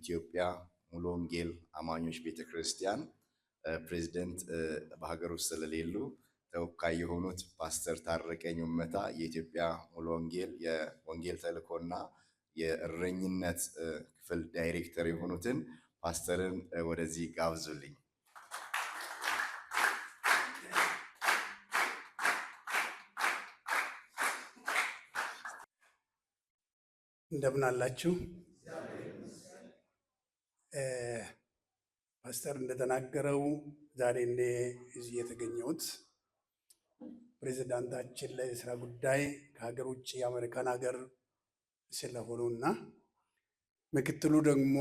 የኢትዮጵያ ሙሉ ወንጌል አማኞች ቤተክርስቲያን ፕሬዝዳንት በሀገር ውስጥ ስለሌሉ ተወካይ የሆኑት ፓስተር ታረቀኝ ኡመታ የኢትዮጵያ ሙሉ ወንጌል የወንጌል ተልእኮና የእረኝነት ክፍል ዳይሬክተር የሆኑትን ፓስተርን ወደዚህ ጋብዙልኝ። እንደምን አላችሁ? ፓስተር እንደተናገረው ዛሬ እዚህ የተገኘሁት ፕሬዝዳንታችን ለስራ ጉዳይ ከሀገር ውጭ የአሜሪካን ሀገር ስለሆኑና ምክትሉ ደግሞ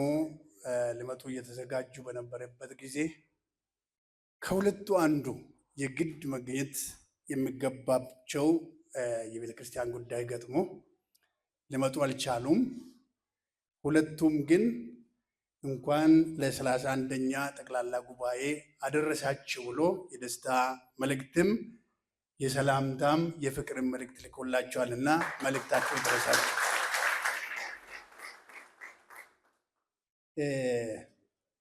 ሊመጡ እየተዘጋጁ በነበረበት ጊዜ ከሁለቱ አንዱ የግድ መገኘት የሚገባቸው የቤተክርስቲያን ጉዳይ ገጥሞ ሊመጡ አልቻሉም። ሁለቱም ግን እንኳን ለ31ኛ ጠቅላላ ጉባኤ አደረሳችሁ ብሎ የደስታ መልእክትም የሰላምታም የፍቅርም መልእክት ልኮላቸዋልና መልእክታቸው ይድረሳችሁ።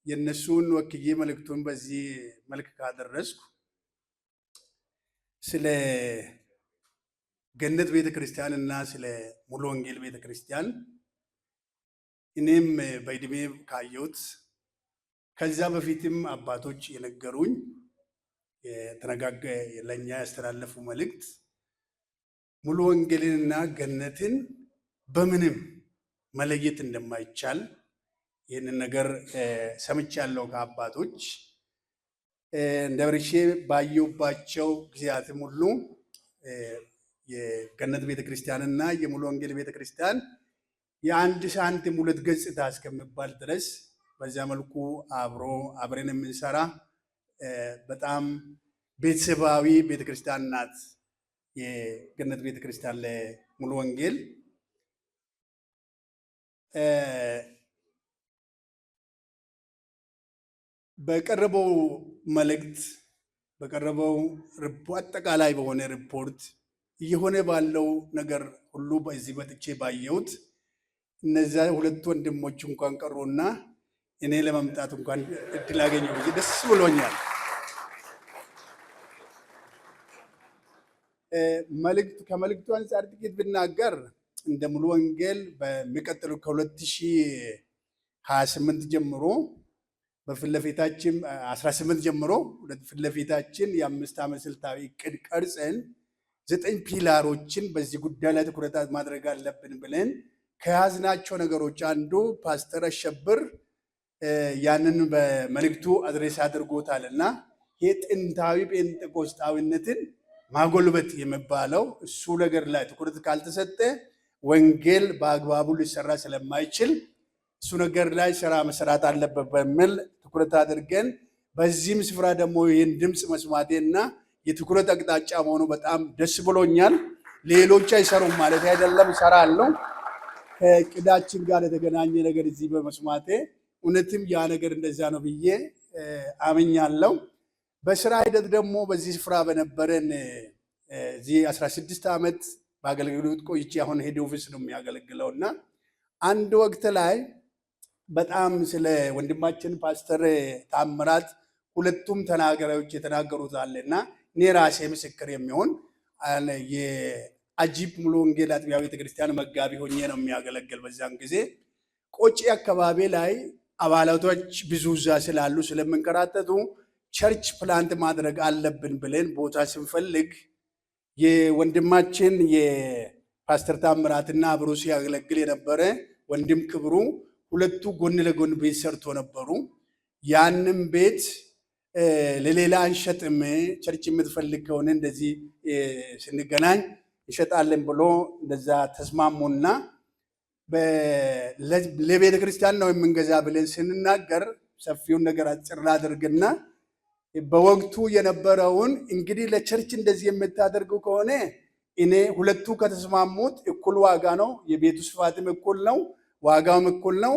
የነሱን ወክዬ መልእክቱን በዚህ መልክ ካደረስኩ ስለ ገነት ቤተክርስቲያን እና ስለ ሙሉ ወንጌል ቤተክርስቲያን እኔም በእድሜ ካየሁት ከዛ በፊትም አባቶች የነገሩኝ የተነጋገ ለኛ ያስተላለፉ መልእክት ሙሉ ወንጌልንና ገነትን በምንም መለየት እንደማይቻል ይህንን ነገር ሰምቻለሁ ከአባቶች። እንደብርሼ ባየሁባቸው ጊዜያትም ሁሉ የገነት ቤተክርስቲያንና የሙሉ ወንጌል ቤተክርስቲያን የአንድ ሳንቲም ሁለት ገጽታ እስከሚባል ድረስ በዚያ መልኩ አብረን የምንሰራ በጣም ቤተሰባዊ ቤተክርስቲያን ናት የገነት ቤተክርስቲያን ለሙሉ ወንጌል። በቀረበው መልእክት በቀረበው አጠቃላይ በሆነ ሪፖርት እየሆነ ባለው ነገር ሁሉ በዚህ በጥቼ ባየሁት እነዚያ ሁለት ወንድሞች እንኳን ቀሩና እኔ ለመምጣት እንኳን እድል አገኘሁ ብዬ ደስ ብሎኛል። ከመልእክቱ አንፃር ጥቂት ብናገር እንደ ሙሉ ወንጌል በሚቀጥለው ከ2028 ጀምሮ በፊት ለፊታችን 18 ጀምሮ በፊት ለፊታችን የ5 ዓመት ስልታዊ እቅድ ቀርጸን 9 ፒላሮችን በዚህ ጉዳይ ላይ ትኩረት ማድረግ አለብን ብለን ከያዝናቸው ነገሮች አንዱ ፓስተር አሸብር ያንን በመልእክቱ አድሬስ አድርጎታልና የጥንታዊ ጴንጤቆስጣዊነትን ማጎልበት የሚባለው እሱ ነገር ላይ ትኩረት ካልተሰጠ ወንጌል በአግባቡ ሊሰራ ስለማይችል እሱ ነገር ላይ ስራ መስራት አለበት በሚል ትኩረት አድርገን በዚህም ስፍራ ደግሞ ይህን ድምፅ መስማቴና የትኩረት አቅጣጫ መሆኑ በጣም ደስ ብሎኛል። ሌሎች አይሰሩም ማለት አይደለም፣ እሰራለሁ። ከእቅዳችን ጋር የተገናኘ ነገር እዚህ በመስማቴ እውነትም ያ ነገር እንደዛ ነው ብዬ አምኛለሁ። በስራ ሂደት ደግሞ በዚህ ስፍራ በነበረን እዚህ 16 ዓመት በአገልግሎት ቆይቼ አሁን ሄድ ኦፊስ ነው የሚያገለግለውና አንድ ወቅት ላይ በጣም ስለ ወንድማችን ፓስተር ታምራት ሁለቱም ተናጋሪዎች የተናገሩት አለና እኔ ራሴ ምስክር የሚሆን የአጂፕ ሙሉ ወንጌል አጥቢያ ቤተክርስቲያን መጋቢ ሆኜ ነው የሚያገለግል። በዛን ጊዜ ቆጪ አካባቢ ላይ አባላቶች ብዙ እዛ ስላሉ ስለምንከራተቱ ቸርች ፕላንት ማድረግ አለብን ብለን ቦታ ስንፈልግ የወንድማችን የፓስተር ታምራትና አብሮ ሲያገለግል የነበረ ወንድም ክብሩ ሁለቱ ጎን ለጎን ቤት ሰርቶ ነበሩ። ያንም ቤት ለሌላ አንሸጥም፣ ቸርች የምትፈልግ ከሆነ እንደዚህ ስንገናኝ እንሸጣለን ብሎ እንደዛ ተስማሙና ለቤተ ክርስቲያን ነው የምንገዛ ብለን ስንናገር ሰፊውን ነገር አጭር አድርግና በወቅቱ የነበረውን እንግዲህ ለቸርች እንደዚህ የምታደርገው ከሆነ እኔ ሁለቱ ከተስማሙት እኩል ዋጋ ነው፣ የቤቱ ስፋትም እኩል ነው፣ ዋጋውም እኩል ነው።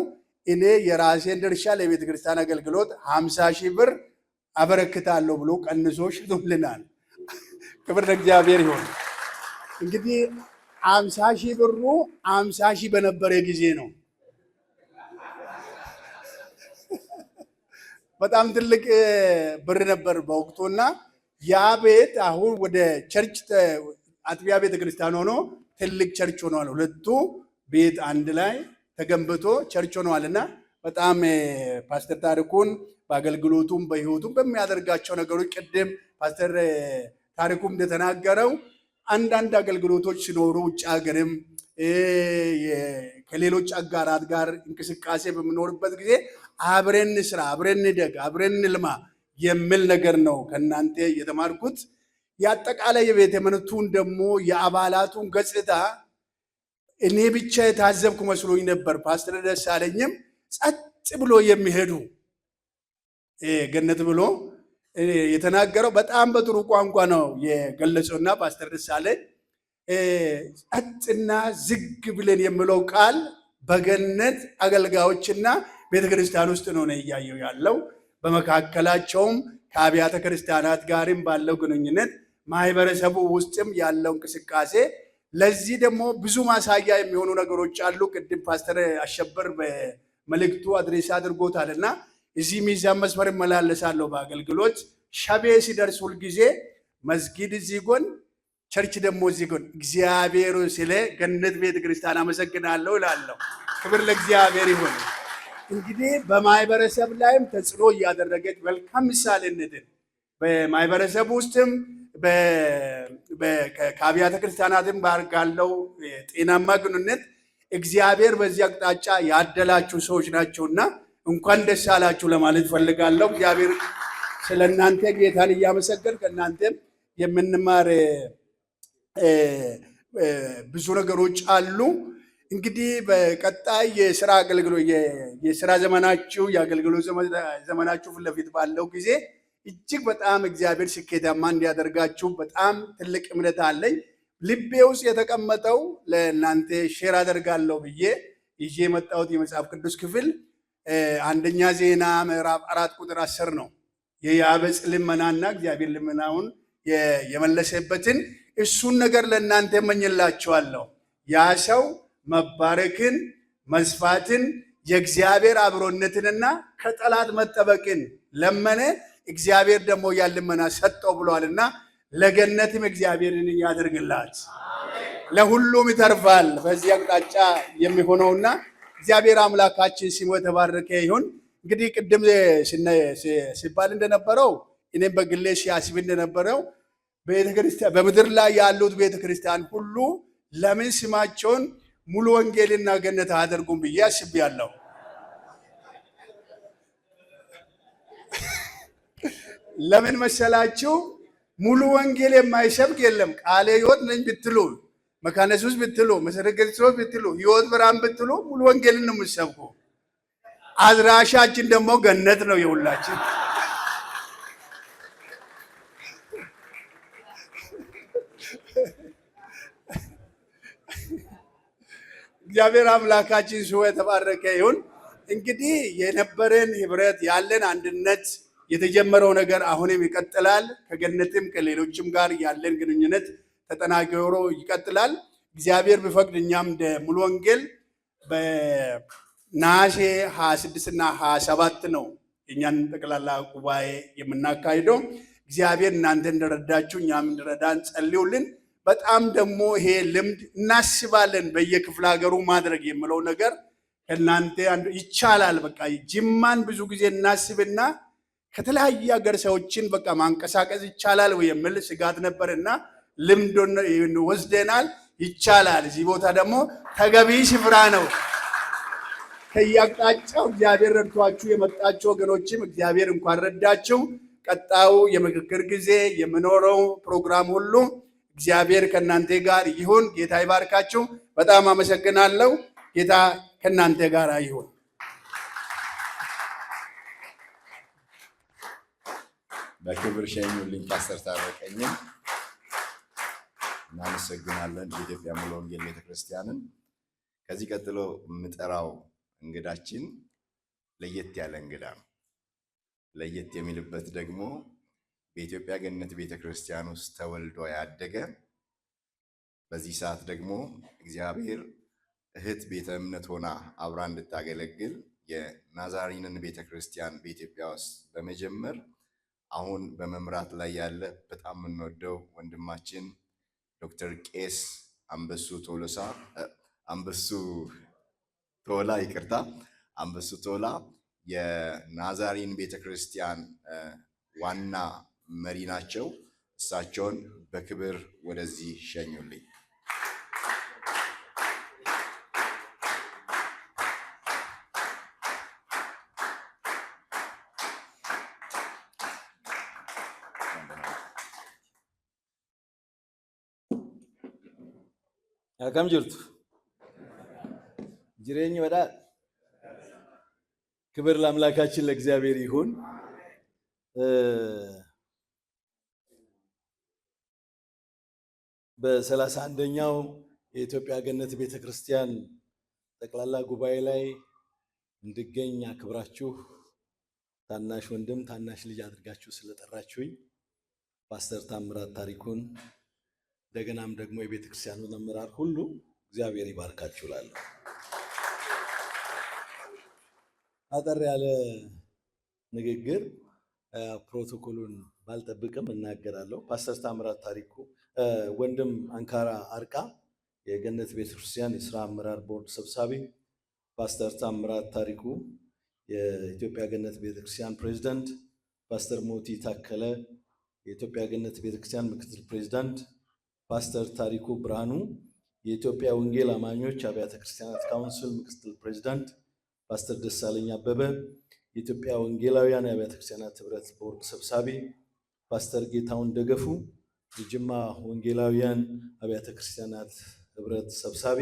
እኔ የራሴን ድርሻ ለቤተ ክርስቲያን አገልግሎት 50,000 ብር አበረክታለሁ ብሎ ቀንሶ ሽጦልናል። ክብር ለእግዚአብሔር ይሁን። እንግዲህ 50,000 ብሩ 50,000 በነበረ ጊዜ ነው። በጣም ትልቅ ብር ነበር በወቅቱና ያ ቤት አሁን ወደ ቸርች አጥቢያ ቤተክርስቲያን ሆኖ ትልቅ ቸርች ሆኗል። ሁለቱ ቤት አንድ ላይ ተገንብቶ ቸርች ሆኗልና በጣም ፓስተር ታሪኩን በአገልግሎቱም በህይወቱም በሚያደርጋቸው ነገሮች ቅድም ፓስተር ታሪኩም እንደተናገረው አንዳንድ አገልግሎቶች ሲኖሩ ውጭ ሀገርም ከሌሎች አጋራት ጋር እንቅስቃሴ በምኖርበት ጊዜ አብረን ስራ፣ አብረን እንደግ፣ አብረን ልማ የሚል ነገር ነው ከናንተ የተማርኩት። ያጠቃላይ የቤተ እምነቱን ደግሞ የአባላቱን ገጽታ እኔ ብቻ የታዘብኩ መስሎኝ ነበር። ፓስተር ደሳለኝም ጸጥ ብሎ የሚሄዱ ገነት ብሎ የተናገረው በጣም በጥሩ ቋንቋ ነው የገለጸውና ፓስተር ደሳለኝ ጸጥና ዝግ ብለን የሚለው ቃል በገነት አገልጋዮችና ቤተክርስቲያን ውስጥ ነው እያየው ያለው። በመካከላቸውም ከአብያተ ክርስቲያናት ጋርም ባለው ግንኙነት ማህበረሰቡ ውስጥም ያለው እንቅስቃሴ ለዚህ ደግሞ ብዙ ማሳያ የሚሆኑ ነገሮች አሉ። ቅድም ፓስተር አሸበር በመልእክቱ አድሬስ አድርጎታልና እዚህ ሚዛን መስመር እመላለሳለሁ በአገልግሎት ሸቤ ሲደርስ ሁልጊዜ መስጊድ እዚህ ጎን ቸርች ደግሞ እዚህ ጎን እግዚአብሔር ስለ ገነት ቤተክርስቲያን አመሰግናለሁ እላለሁ። ክብር ለእግዚአብሔር ይሁን። እንግዲህ በማህበረሰብ ላይም ተጽዕኖ እያደረገች መልካም ምሳሌነትን በማህበረሰብ ውስጥም ከአብያተ ክርስቲያናትም ጋር ካለው ጤናማ ግንኙነት እግዚአብሔር በዚህ አቅጣጫ ያደላችሁ ሰዎች ናቸውና እንኳን ደስ አላችሁ ለማለት ፈልጋለሁ። እግዚአብሔር ስለእናንተ ጌታን እያመሰገን ከእናንተም የምንማር ብዙ ነገሮች አሉ። እንግዲህ በቀጣይ የስራ አገልግሎት የስራ ዘመናችሁ የአገልግሎት ዘመናችሁ ፊት ለፊት ባለው ጊዜ እጅግ በጣም እግዚአብሔር ስኬታማ እንዲያደርጋችሁ በጣም ትልቅ እምነት አለኝ። ልቤ ውስጥ የተቀመጠው ለእናንተ ሼር አደርጋለሁ ብዬ ይዤ የመጣሁት የመጽሐፍ ቅዱስ ክፍል አንደኛ ዜና ምዕራፍ 4 ቁጥር 10 ነው። የያቤጽ ልመናና እግዚአብሔር ልመናውን የመለሰበትን እሱን ነገር ለእናንተ እመኝላችኋለሁ። ያ ሰው መባረክን፣ መስፋትን፣ የእግዚአብሔር አብሮነትንና ከጠላት መጠበቅን ለመነ፣ እግዚአብሔር ደግሞ ያን ልመና ሰጠው ብሏልና ለገነትም እግዚአብሔርን ያደርግላት፣ ለሁሉም ይተርፋል። በዚህ አቅጣጫ የሚሆነውና እግዚአብሔር አምላካችን ስሙ የተባረከ ይሁን። እንግዲህ ቅድም ሲባል እንደነበረው እኔም በግሌ ሲያስብ እንደነበረው ቤተክርስቲያን በምድር ላይ ያሉት ቤተክርስቲያን ሁሉ ለምን ስማቸውን ሙሉ ወንጌልና ገነት አያደርጉም ብዬ አስቤያለሁ። ለምን መሰላችሁ? ሙሉ ወንጌል የማይሰብክ የለም። ቃለ ሕይወት ነኝ ብትሉ፣ መካነ ኢየሱስ ብትሉ፣ መሰረተ ክርስቶስ ብትሉ፣ ሕይወት ብርሃን ብትሉ ሙሉ ወንጌልን ነው የምትሰብኩ። አድራሻችን ደግሞ ገነት ነው የሁላችን። እግዚአብሔር አምላካችን ስሙ የተባረከ ይሁን። እንግዲህ የነበረን ህብረት ያለን አንድነት የተጀመረው ነገር አሁንም ይቀጥላል። ከገነትም ከሌሎችም ጋር ያለን ግንኙነት ተጠናክሮ ይቀጥላል። እግዚአብሔር ቢፈቅድ እኛም እንደ ሙሉ ወንጌል በነሐሴ 26 እና 27 ነው የእኛን ጠቅላላ ጉባኤ የምናካሂደው። እግዚአብሔር እናንተ እንደረዳችሁ እኛም እንደረዳን ጸልዩልን። በጣም ደግሞ ይሄ ልምድ እናስባለን በየክፍለ ሀገሩ ማድረግ የምለው ነገር ከእናንተ ይቻላል። በቃ ጅማን ብዙ ጊዜ እናስብና ከተለያየ ሀገር ሰዎችን በቃ ማንቀሳቀስ ይቻላል ወይ የሚል ስጋት ነበርና ልምዱን ወስደናል። ይቻላል። እዚህ ቦታ ደግሞ ተገቢ ስፍራ ነው። ከየአቅጣጫው እግዚአብሔር ረድቷችሁ የመጣችሁ ወገኖችም እግዚአብሔር እንኳን ረዳችሁ። ቀጣዩ የምክክር ጊዜ የምኖረው ፕሮግራም ሁሉ እግዚአብሔር ከእናንተ ጋር ይሁን። ጌታ ይባርካችሁ። በጣም አመሰግናለሁ። ጌታ ከእናንተ ጋር ይሁን። በክብር ሸኙልኝ ፓስተር ታረቀኝን። እናመሰግናለን። የኢትዮጵያ ሙሉ ወንጌል ቤተክርስቲያንን። ከዚህ ቀጥሎ የምጠራው እንግዳችን ለየት ያለ እንግዳ ነው። ለየት የሚልበት ደግሞ በኢትዮጵያ ገነት ቤተክርስቲያን ውስጥ ተወልዶ ያደገ፣ በዚህ ሰዓት ደግሞ እግዚአብሔር እህት ቤተ እምነት ሆና አብራ እንድታገለግል የናዛሪንን ቤተክርስቲያን በኢትዮጵያ ውስጥ በመጀመር አሁን በመምራት ላይ ያለ በጣም የምንወደው ወንድማችን ዶክተር ቄስ አንበሱ ቶላ የናዛሪን ቤተክርስቲያን ዋና መሪ ናቸው። እሳቸውን በክብር ወደዚህ ሸኙልኝ። Akkam jirtu? Jireenyi badhaadha. ክብር ለአምላካችን ለእግዚአብሔር ይሁን። በ31ኛው የኢትዮጵያ ገነት ቤተክርስቲያን ጠቅላላ ጉባኤ ላይ እንድገኝ አክብራችሁ ታናሽ ወንድም ታናሽ ልጅ አድርጋችሁ ስለጠራችሁኝ ፓስተር ታምራት ታሪኩን እንደገናም ደግሞ የቤተክርስቲያኑን አመራር ሁሉ እግዚአብሔር ይባርካችሁ እላለሁ። አጠር ያለ ንግግር ፕሮቶኮሉን ባልጠብቅም እናገራለሁ። ፓስተር ታምራት ታሪኩ ወንድም አንካራ አርቃ የገነት ቤተክርስቲያን የሥራ አመራር ቦርድ ሰብሳቢ፣ ፓስተር ታምራት ታሪኩ የኢትዮጵያ ገነት ቤተክርስቲያን ፕሬዝዳንት፣ ፓስተር ሞቲ ታከለ የኢትዮጵያ ገነት ቤተክርስቲያን ምክትል ፕሬዝዳንት፣ ፓስተር ታሪኩ ብርሃኑ የኢትዮጵያ ወንጌል አማኞች አብያተ ክርስቲያናት ካውንስል ምክትል ፕሬዝዳንት፣ ፓስተር ደሳለኝ አበበ የኢትዮጵያ ወንጌላውያን አብያተ ክርስቲያናት ህብረት ቦርድ ሰብሳቢ፣ ፓስተር ጌታውን ደገፉ የጅማ ወንጌላውያን አብያተ ክርስቲያናት ህብረት ሰብሳቢ፣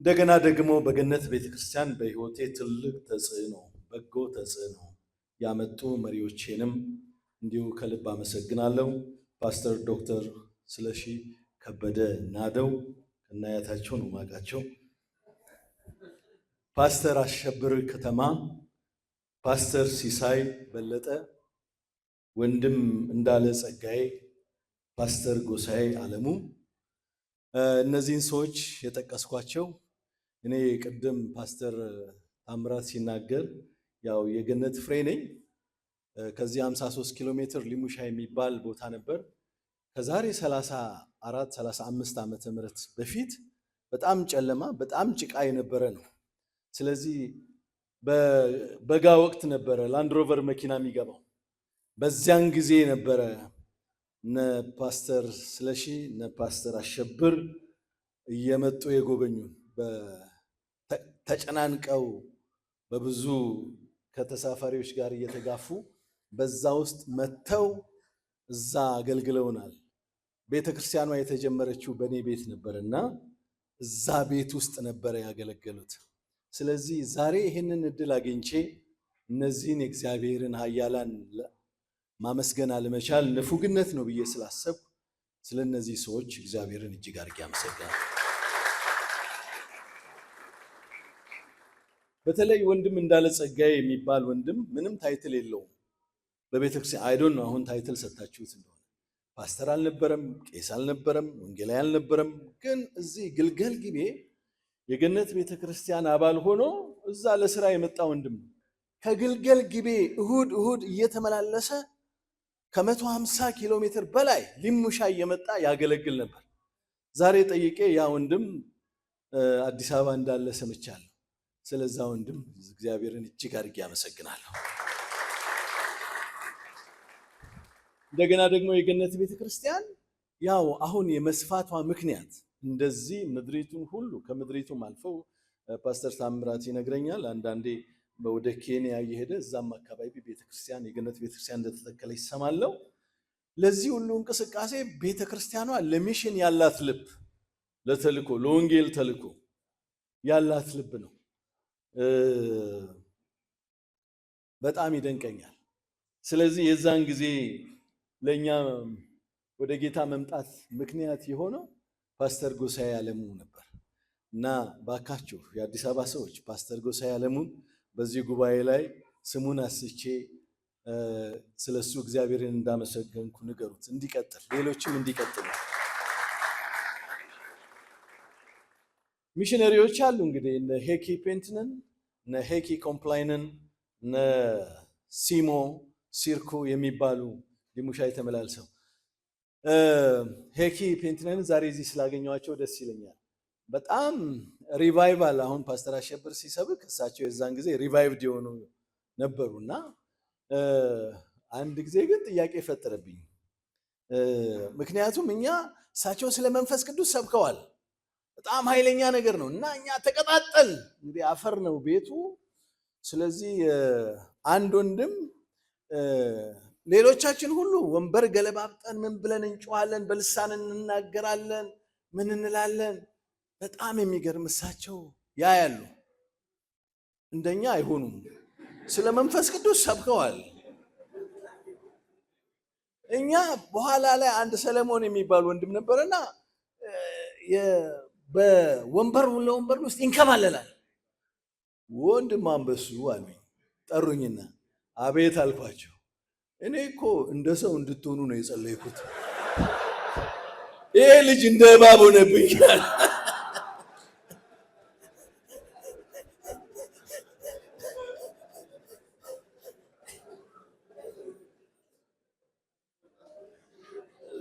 እንደገና ደግሞ በገነት ቤተክርስቲያን በህይወቴ ትልቅ ተጽዕኖ በጎ ተጽዕኖ ያመጡ መሪዎቼንም እንዲሁ ከልብ አመሰግናለሁ። ፓስተር ዶክተር ስለሺ ከበደ ናደው ከናያታቸው ነው ማቃቸው፣ ፓስተር አሸብር ከተማ፣ ፓስተር ሲሳይ በለጠ፣ ወንድም እንዳለ ጸጋዬ፣ ፓስተር ጎሳዬ አለሙ። እነዚህን ሰዎች የጠቀስኳቸው እኔ ቅድም ፓስተር ታምራት ሲናገር ያው የገነት ፍሬ ነኝ። ከዚህ 53 ኪሎ ሜትር ሊሙሻ የሚባል ቦታ ነበር። ከዛሬ 34-35 ዓመተ ምህረት በፊት በጣም ጨለማ በጣም ጭቃ የነበረ ነው። ስለዚህ በበጋ ወቅት ነበረ ላንድሮቨር መኪና የሚገባው። በዚያን ጊዜ ነበረ እነ ፓስተር ስለሺ እነ ፓስተር አሸብር እየመጡ የጎበኙን። ተጨናንቀው በብዙ ከተሳፋሪዎች ጋር እየተጋፉ በዛ ውስጥ መተው እዛ አገልግለውናል። ቤተክርስቲያኗ የተጀመረችው በእኔ ቤት ነበርና እዛ ቤት ውስጥ ነበረ ያገለገሉት። ስለዚህ ዛሬ ይህንን እድል አግኝቼ እነዚህን የእግዚአብሔርን ኃያላን ማመስገን አለመቻል ንፉግነት ነው ብዬ ስላሰብኩ ስለነዚህ ሰዎች እግዚአብሔርን እጅግ አድርጌ አመሰግናለሁ። በተለይ ወንድም እንዳለ ጸጋዬ የሚባል ወንድም ምንም ታይትል የለውም በቤተክርስቲያን። አይዶን ነው አሁን ታይትል ሰጣችሁት እንደሆነ ፓስተር አልነበረም፣ ቄስ አልነበረም፣ ወንጌላዊ አልነበረም። ግን እዚህ ግልገል ጊቤ የገነት ቤተክርስቲያን አባል ሆኖ እዛ ለስራ የመጣ ወንድም ነው። ከግልገል ጊቤ እሁድ እየተመላለሰ ከ150 ኪሎ ሜትር በላይ ሊሙሻ እየመጣ ያገለግል ነበር። ዛሬ ጠይቄ ያ ወንድም አዲስ አበባ እንዳለ ሰምቻለሁ። ስለዛ ወንድም እግዚአብሔርን እጅግ አድርጌ አመሰግናለሁ። እንደገና ደግሞ የገነት ቤተክርስቲያን ያው አሁን የመስፋቷ ምክንያት እንደዚህ ምድሪቱን ሁሉ ከምድሪቱም አልፈው ፓስተር ታምራት ይነግረኛል። አንዳንዴ ወደ ኬንያ እየሄደ እዛም አካባቢ ቤተክርስቲያን የገነት ቤተክርስቲያን እንደተተከለ ይሰማለው። ለዚህ ሁሉ እንቅስቃሴ ቤተክርስቲያኗ ለሚሽን ያላት ልብ፣ ለተልኮ ለወንጌል ተልኮ ያላት ልብ ነው። በጣም ይደንቀኛል። ስለዚህ የዛን ጊዜ ለኛ ወደ ጌታ መምጣት ምክንያት የሆነው ፓስተር ጎሳዬ አለሙ ነበር እና ባካችሁ የአዲስ አበባ ሰዎች ፓስተር ጎሳዬ አለሙን በዚህ ጉባኤ ላይ ስሙን አስቼ ስለሱ እግዚአብሔርን እንዳመሰገንኩ ንገሩት። እንዲቀጥል ሌሎችም እንዲቀጥሉ። ሚሽነሪዎች አሉ እንግዲህ እነ ሄኪ ፔንትነን እነ ሄኪ ኮምፕላይንን እነ ሲሞ ሲርኩ የሚባሉ ዲሙሻይ ተመላልሰው ሄኪ ፔንትነን ዛሬ እዚህ ስላገኘኋቸው ደስ ይለኛል። በጣም ሪቫይቫል አሁን ፓስተር አሸብር ሲሰብክ እሳቸው የዛን ጊዜ ሪቫይቭድ የሆኑ ነበሩና አንድ ጊዜ ግን ጥያቄ ፈጠረብኝ። ምክንያቱም እኛ እሳቸው ስለ መንፈስ ቅዱስ ሰብከዋል። በጣም ኃይለኛ ነገር ነው እና እኛ ተቀጣጠል። እንግዲህ አፈር ነው ቤቱ። ስለዚህ አንድ ወንድም ሌሎቻችን ሁሉ ወንበር ገለባብጠን ምን ብለን እንጮሃለን፣ በልሳን እንናገራለን፣ ምን እንላለን። በጣም የሚገርም እሳቸው ያያሉ፣ እንደኛ አይሆኑም። ስለ መንፈስ ቅዱስ ሰብከዋል። እኛ በኋላ ላይ አንድ ሰለሞን የሚባል ወንድም ነበርና በወንበር ለወንበር ውስጥ ይንከባለላል። ወንድም አንበሱ አሉኝ፣ ጠሩኝና አቤት አልኳቸው። እኔ እኮ እንደ ሰው እንድትሆኑ ነው የጸለይኩት። ይሄ ልጅ እንደ እባብ ሆነብኛል።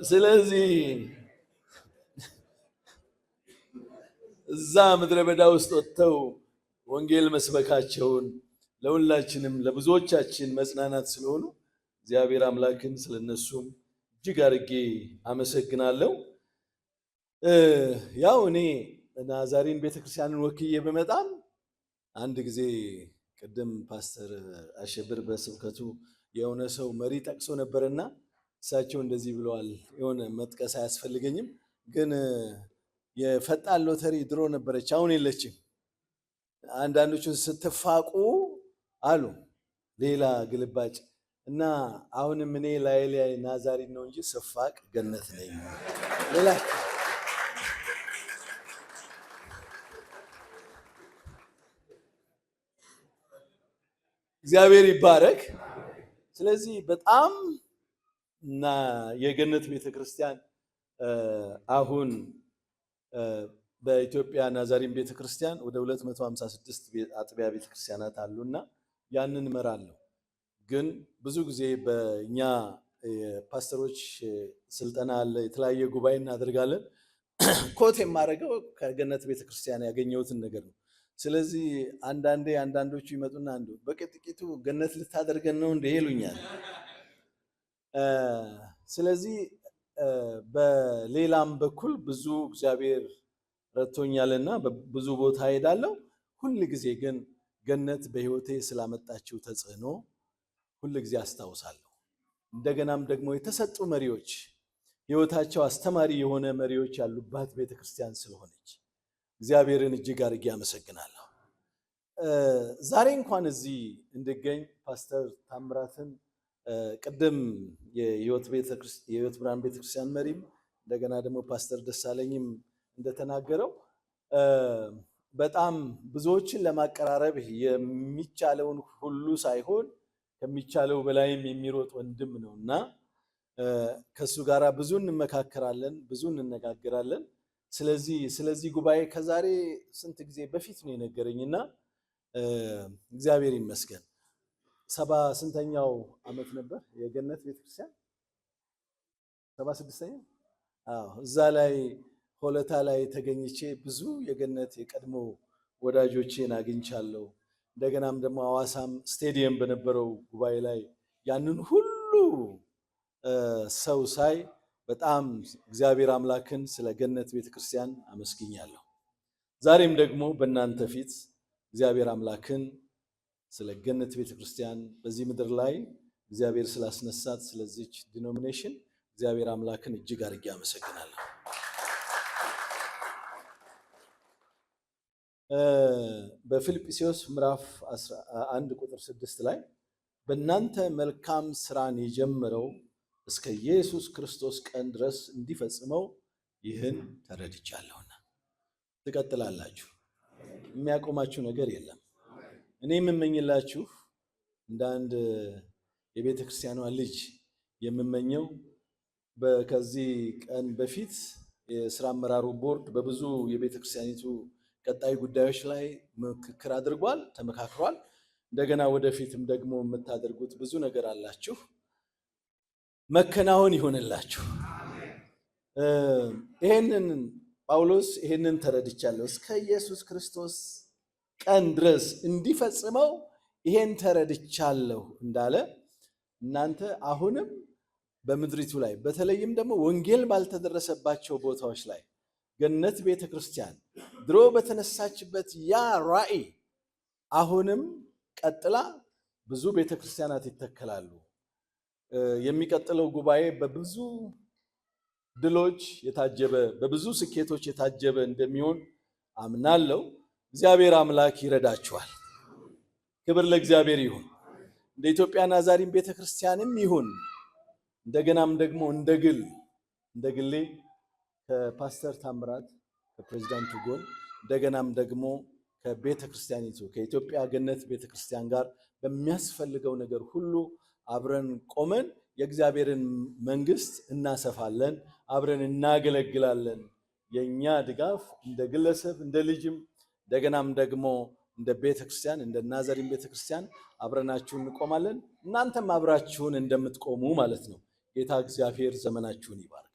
ስለዚህ እዛ ምድረ በዳ ውስጥ ወጥተው ወንጌል መስበካቸውን ለሁላችንም ለብዙዎቻችን መጽናናት ስለሆኑ እግዚአብሔር አምላክን ስለነሱም እጅግ አድርጌ አመሰግናለሁ። ያው እኔ ናዛሬን ቤተክርስቲያንን ወክዬ በመጣም አንድ ጊዜ ቅድም ፓስተር አሸብር በስብከቱ የሆነ ሰው መሪ ጠቅሶ ነበርና እሳቸው እንደዚህ ብለዋል። የሆነ መጥቀስ አያስፈልገኝም፣ ግን የፈጣን ሎተሪ ድሮ ነበረች፣ አሁን የለችም። አንዳንዶቹን ስትፋቁ አሉ ሌላ ግልባጭ እና አሁንም እኔ ላይ ናዛሪን ነው እንጂ ስፋቅ ገነት ነኝ። ሌላ እግዚአብሔር ይባረክ። ስለዚህ በጣም እና የገነት ቤተክርስቲያን አሁን በኢትዮጵያ ናዛሪን ቤተክርስቲያን ወደ 256 አጥቢያ ቤተክርስቲያናት አሉና ያንን እመራለሁ። ግን ብዙ ጊዜ በእኛ ፓስተሮች ስልጠና አለ፣ የተለያየ ጉባኤ እናደርጋለን። ኮት የማደርገው ከገነት ቤተክርስቲያን ያገኘሁትን ነገር ነው። ስለዚህ አንዳንዶቹ ይመጡና አንዱ በጥቂቱ ገነት ልታደርገን ነው እንደ ይሉኛል። ስለዚህ በሌላም በኩል ብዙ እግዚአብሔር ረድቶኛልና ብዙ ቦታ ሄዳለሁ። ሁል ጊዜ ግን ገነት በህይወቴ ስላመጣችው ተጽዕኖ ሁል ጊዜ አስታውሳለሁ። እንደገናም ደግሞ የተሰጡ መሪዎች፣ ህይወታቸው አስተማሪ የሆነ መሪዎች ያሉባት ቤተክርስቲያን ስለሆነች እግዚአብሔርን እጅግ አድርጌ አመሰግናለሁ። ዛሬ እንኳን እዚህ እንድገኝ ፓስተር ታምራትን ቅድም የህይወት ብርሃን ቤተክርስቲያን መሪም እንደገና ደግሞ ፓስተር ደሳለኝም እንደተናገረው በጣም ብዙዎችን ለማቀራረብ የሚቻለውን ሁሉ ሳይሆን ከሚቻለው በላይም የሚሮጥ ወንድም ነው እና ከሱ ጋር ብዙ እንመካከራለን፣ ብዙ እንነጋገራለን። ስለዚህ ጉባኤ ከዛሬ ስንት ጊዜ በፊት ነው የነገረኝና እግዚአብሔር ይመስገን። 76ኛው ዓመት ነበር የገነት ቤተክርስቲያን 76ኛው። እዛ ላይ ሆለታ ላይ ተገኝቼ ብዙ የገነት የቀድሞ ወዳጆቼን አግኝቻለሁ። እንደገናም ደግሞ ሐዋሳም ስቴዲየም በነበረው ጉባኤ ላይ ያንን ሁሉ ሰው ሳይ በጣም እግዚአብሔር አምላክን ስለ ገነት ቤተክርስቲያን አመስግኛለሁ። ዛሬም ደግሞ በእናንተ ፊት እግዚአብሔር አምላክን ስለ ገነት ቤተክርስቲያን በዚህ ምድር ላይ እግዚአብሔር ስላስነሳት ስለዚች ዲኖሚኔሽን እግዚአብሔር አምላክን እጅግ አድርጌ አመሰግናለሁ። በፊልጵስዩስ ምዕራፍ 1 ቁጥር 6 ላይ በእናንተ መልካም ስራን የጀመረው እስከ ኢየሱስ ክርስቶስ ቀን ድረስ እንዲፈጽመው ይህን ተረድቻለሁና ትቀጥላላችሁ። የሚያቆማችሁ ነገር የለም። እኔ የምመኝላችሁ እንደ አንድ የቤተ ክርስቲያኗ ልጅ የምመኘው ከዚህ ቀን በፊት የስራ አመራሩ ቦርድ በብዙ የቤተ ክርስቲያኒቱ ቀጣይ ጉዳዮች ላይ ምክክር አድርጓል፣ ተመካክሯል። እንደገና ወደፊትም ደግሞ የምታደርጉት ብዙ ነገር አላችሁ። መከናወን ይሆንላችሁ። ይሄንን ጳውሎስ ይሄንን ተረድቻለሁ እስከ ኢየሱስ ክርስቶስ ቀን ድረስ እንዲፈጽመው ይሄን ተረድቻለሁ እንዳለ እናንተ አሁንም በምድሪቱ ላይ በተለይም ደግሞ ወንጌል ባልተደረሰባቸው ቦታዎች ላይ ገነት ቤተክርስቲያን ድሮ በተነሳችበት ያ ራዕይ አሁንም ቀጥላ ብዙ ቤተክርስቲያናት ይተከላሉ። የሚቀጥለው ጉባኤ በብዙ ድሎች የታጀበ በብዙ ስኬቶች የታጀበ እንደሚሆን አምናለሁ። እግዚአብሔር አምላክ ይረዳችኋል። ክብር ለእግዚአብሔር ይሁን። እንደ ኢትዮጵያ ናዛሪን ቤተክርስቲያንም ይሁን እንደገናም ደግሞ እንደ ግሌ ከፓስተር ታምራት ከፕሬዝዳንቱ ጎን እንደገናም ደግሞ ከቤተክርስቲያኒቱ ከኢትዮጵያ ገነት ቤተክርስቲያን ጋር በሚያስፈልገው ነገር ሁሉ አብረን ቆመን የእግዚአብሔርን መንግስት እናሰፋለን፣ አብረን እናገለግላለን። የኛ ድጋፍ እንደ ግለሰብ እንደ ልጅም እንደገናም ደግሞ እንደ ቤተክርስቲያን እንደ ናዛሪን ቤተክርስቲያን አብረናችሁ እንቆማለን። እናንተም አብራችሁን እንደምትቆሙ ማለት ነው። ጌታ እግዚአብሔር ዘመናችሁን ይባርክ።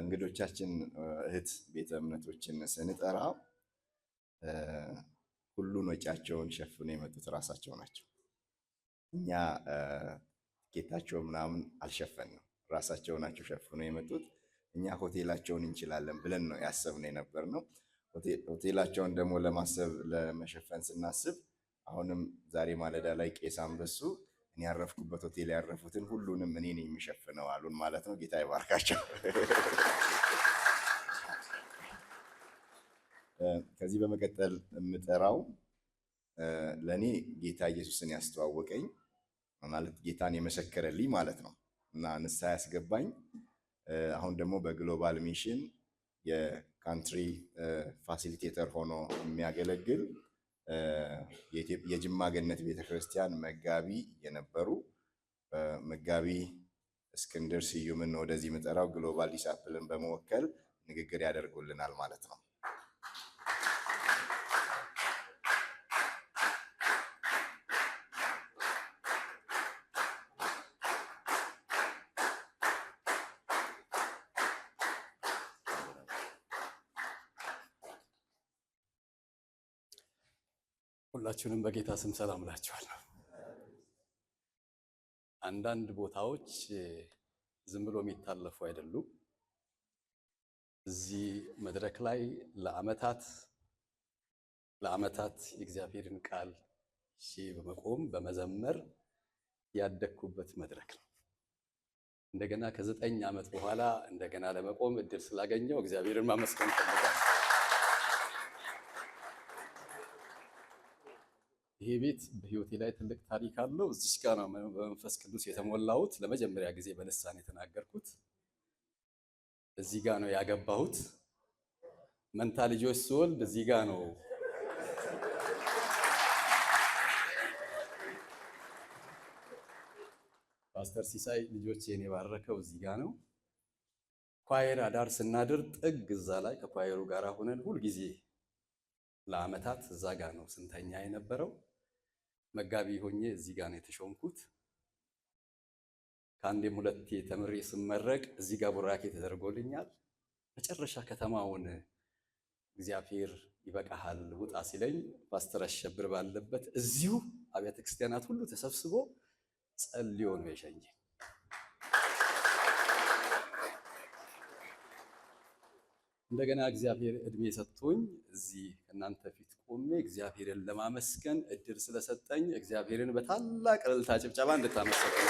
እንግዶቻችን እህት ቤተ እምነቶችን ስንጠራ ሁሉን ወጪያቸውን ሸፍነው የመጡት ራሳቸው ናቸው። እኛ ጌታቸው ምናምን አልሸፈንም፣ ራሳቸው ናቸው ሸፍነው የመጡት። እኛ ሆቴላቸውን እንችላለን ብለን ነው ያሰብነው የነበርነው። ሆቴላቸውን ደግሞ ለመሸፈን ስናስብ አሁንም ዛሬ ማለዳ ላይ ቄስ አንበሱ እኔ ያረፍኩበት ሆቴል ያረፉትን ሁሉንም እኔ ነኝ የሚሸፍነው አሉን ማለት ነው። ጌታ ይባርካቸው። ከዚህ በመቀጠል የምጠራው ለእኔ ጌታ ኢየሱስን ያስተዋወቀኝ ማለት ጌታን የመሰከረልኝ ማለት ነው እና ንስሐ ያስገባኝ አሁን ደግሞ በግሎባል ሚሽን የካንትሪ ፋሲሊቴተር ሆኖ የሚያገለግል የጅማ ገነት ቤተክርስቲያን መጋቢ የነበሩ መጋቢ እስክንድር ስዩምን ወደዚህ የምጠራው ግሎባል ዲሳፕልን በመወከል ንግግር ያደርጉልናል ማለት ነው። ሁላችሁንም በጌታ ስም ሰላም እላችኋለሁ። አንዳንድ ቦታዎች ዝም ብሎ የሚታለፉ አይደሉም። እዚህ መድረክ ላይ ለዓመታት የእግዚአብሔርን ቃል በመቆም በመዘመር ያደግኩበት መድረክ ነው። እንደገና ከ9 ዓመት በኋላ እንደገና ለመቆም እድል ስላገኘው እግዚአብሔርን ማመስገን ፈልጋለሁ። ይሄ ቤት በህይወቴ ላይ ትልቅ ታሪክ አለው። እዚህ ጋር ነው በመንፈስ ቅዱስ የተሞላሁት። ለመጀመሪያ ጊዜ በልሳን የተናገርኩት እዚህ ጋር ነው ያገባሁት። መንታ ልጆች ስወልድ እዚህ ጋር ነው። ፓስተር ሲሳይ ልጆቼን የባረከው እዚህ ጋር ነው። ኳየር አዳር ስናድር ጥግ እዛ ላይ ከኳየሩ ጋር ሆነን ሁልጊዜ ለዓመታት እዛ ጋር ነው ስንተኛ የነበረው። መጋቢ ሆኜ እዚህ ጋር ነው የተሾምኩት። ከአንዴም ሁለቴ ተምሬ ስመረቅ እዚህ ጋር ቡራኬ ተደርጎልኛል። መጨረሻ ከተማውን እግዚአብሔር ይበቃሃል ውጣ ሲለኝ ፓስተር አሸብር ባለበት እዚሁ አብያተ ክርስቲያናት ሁሉ ተሰብስቦ ጸልዮ ነው የሸኘኝ። እንደገና እግዚአብሔር እድሜ ሰጥቶኝ እዚህ እናንተ ፊት ቆሜ እግዚአብሔርን ለማመስገን እድል ስለሰጠኝ እግዚአብሔርን በታላቅ እልልታ ጭብጨባ እንድታመሰግኑ።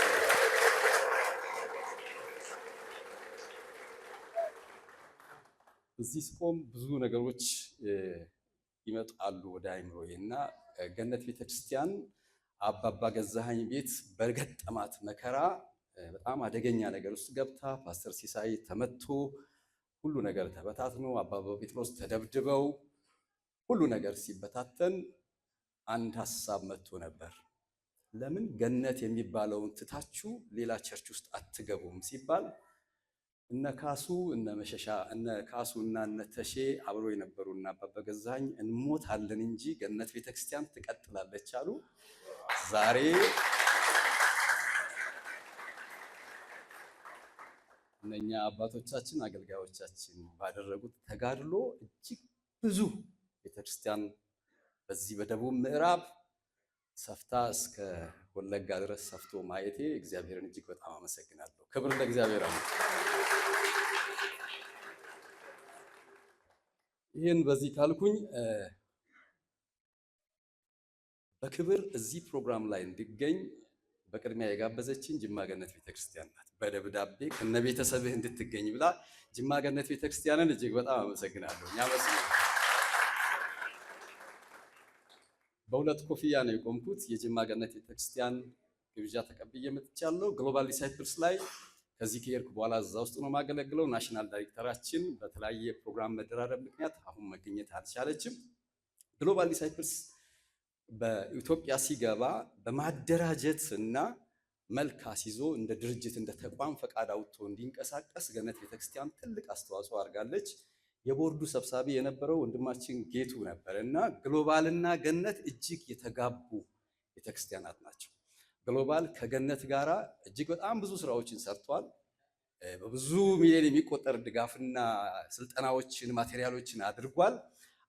እዚህ ስቆም ብዙ ነገሮች ይመጣሉ ወደ አይምሮዬና ገነት ቤተክርስቲያን አባባ ገዛኸኝ ቤት በገጠማት መከራ በጣም አደገኛ ነገር ውስጥ ገብታ ፓስተር ሲሳይ ተመቶ ሁሉ ነገር ተበታትኖ አባባ ጴጥሮስ ተደብድበው ሁሉ ነገር ሲበታተን አንድ ሐሳብ መጥቶ ነበር። ለምን ገነት የሚባለውን ትታችሁ ሌላ ቸርች ውስጥ አትገቡም ሲባል እነ ካሱ እነ መሸሻ እነ ካሱ እና እነ ተሼ አብሮ የነበሩና አባባ ገዛኸኝ እንሞታለን እንጂ ገነት ቤተክርስቲያን ትቀጥላለች አሉ። ዛሬ እነኛ አባቶቻችን አገልጋዮቻችን ባደረጉት ተጋድሎ እጅግ ብዙ ቤተክርስቲያን በዚህ በደቡብ ምዕራብ ሰፍታ እስከ ወለጋ ድረስ ሰፍቶ ማየቴ እግዚአብሔርን እጅግ በጣም አመሰግናለሁ። ክብር ለእግዚአብሔር አሜን። ይህን በዚህ ካልኩኝ በክብር እዚህ ፕሮግራም ላይ እንድገኝ በቅድሚያ የጋበዘችኝ ጅማ ገነት ቤተክርስቲያን ናት። በደብዳቤ ከነ ቤተሰብህ እንድትገኝ ብላ ጅማ ገነት ቤተክርስቲያንን እጅግ በጣም አመሰግናለሁ። በሁለት ኮፍያ ነው የቆምኩት። የጅማ ገነት ቤተክርስቲያን ግብዣ ተቀብዬ መጥቻለሁ። ግሎባል ዲሳይፕልስ ላይ ከዚህ ከሄድኩ በኋላ እዛ ውስጥ ነው የማገለግለው። ናሽናል ዳይሬክተራችን በተለያየ ፕሮግራም መደራረብ ምክንያት አሁን መገኘት አልቻለችም። ግሎባል ዲሳይፕልስ በኢትዮጵያ ሲገባ በማደራጀት እና መልክ አስይዞ እንደ ድርጅት እንደ ተቋም ፈቃድ አውጥቶ እንዲንቀሳቀስ ገነት ቤተክርስቲያን ትልቅ አስተዋጽኦ አድርጋለች። የቦርዱ ሰብሳቢ የነበረው ወንድማችን ጌቱ ነበር እና ግሎባልና ገነት እጅግ የተጋቡ ቤተክርስቲያናት ናቸው። ግሎባል ከገነት ጋራ እጅግ በጣም ብዙ ስራዎችን ሰርቷል። በብዙ ሚሊዮን የሚቆጠር ድጋፍና ስልጠናዎችን ማቴሪያሎችን አድርጓል።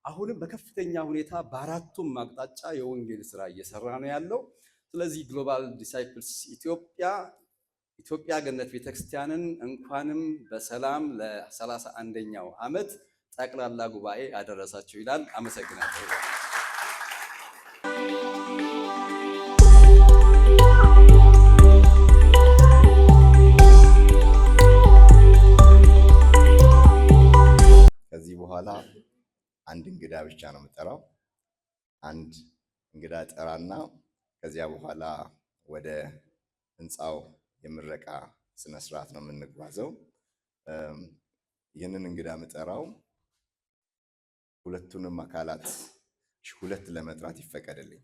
አሁንም በከፍተኛ ሁኔታ በአራቱም አቅጣጫ የወንጌል ስራ እየሰራ ነው ያለው። ስለዚህ ግሎባል ዲሳይፕልስ ኢትዮጵያ ገነት ቤተክርስቲያንን እንኳንም በሰላም ለ31ኛው ዓመት ጠቅላላ ጉባኤ አደረሳችሁ ይላል። አመሰግናለሁ። ከዚህ በኋላ አንድ እንግዳ ብቻ ነው የምጠራው። አንድ እንግዳ ጠራና ከዚያ በኋላ ወደ ህንፃው የምረቃ ስነ ስርዓት ነው የምንጓዘው። ይህንን እንግዳ የምጠራው ሁለቱንም አካላት ሁለት ለመጥራት ይፈቀድልኝ።